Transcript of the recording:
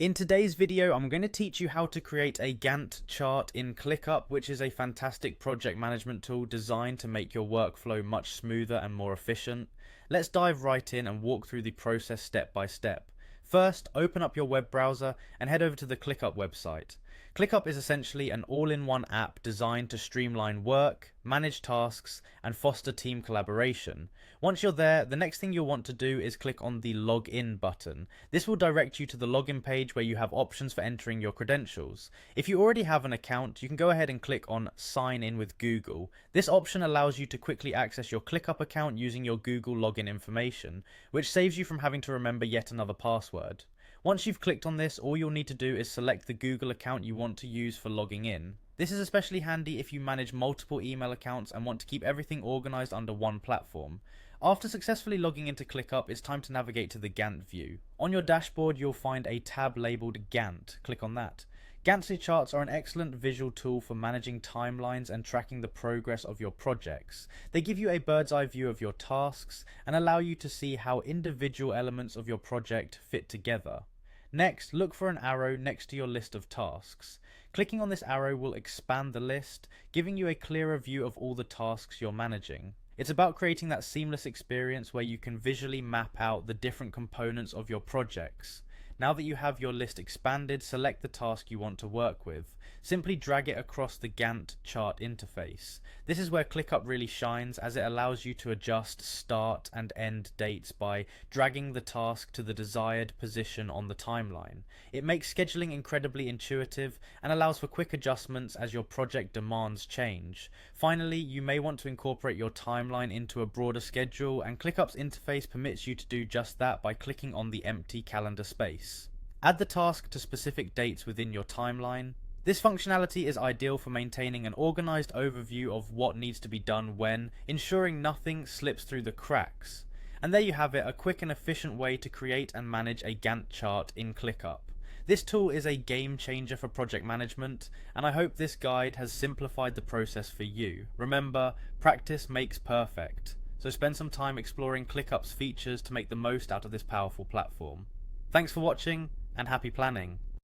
In today's video, I'm going to teach you how to create a Gantt chart in Clickup, which is a fantastic project management tool designed to make your workflow much smoother and more efficient. Let's dive right in and walk through the process step by step. First, open up your web browser and head over to the Clickup website. Clickup is essentially an all-in-one app designed to streamline work, manage tasks, and foster team collaboration. Once you're there, the next thing you'll want to do is click on the Login button. This will direct you to the login page where you have options for entering your credentials. If you already have an account, you can go ahead and click on Sign in with Google. This option allows you to quickly access your Clickup account using your Google login information, which saves you from having to remember yet another password. Once you've clicked on this, all you'll need to do is select the Google account you want to use for logging in. This is especially handy if you manage multiple email accounts and want to keep everything organized under one platform. After successfully logging into ClickUp, it's time to navigate to the Gantt view. On your dashboard, you'll find a tab labeled Gantt. Click on that. Gantt charts are an excellent visual tool for managing timelines and tracking the progress of your projects. They give you a bird's eye view of your tasks and allow you to see how individual elements of your project fit together. Next, look for an arrow next to your list of tasks. Clicking on this arrow will expand the list, giving you a clearer view of all the tasks you're managing. It's about creating that seamless experience where you can visually map out the different components of your projects. Now that you have your list expanded, select the task you want to work with. Simply drag it across the Gantt chart interface. This is where ClickUp really shines, as it allows you to adjust start and end dates by dragging the task to the desired position on the timeline. It makes scheduling incredibly intuitive and allows for quick adjustments as your project demands change. Finally, you may want to incorporate your timeline into a broader schedule, and ClickUp's interface permits you to do just that by clicking on the empty calendar space. Add the task to specific dates within your timeline. This functionality is ideal for maintaining an organized overview of what needs to be done when, ensuring nothing slips through the cracks. And there you have it, a quick and efficient way to create and manage a Gantt chart in ClickUp. This tool is a game changer for project management, and I hope this guide has simplified the process for you. Remember, practice makes perfect, so spend some time exploring ClickUp's features to make the most out of this powerful platform. Thanks for watching, and happy planning!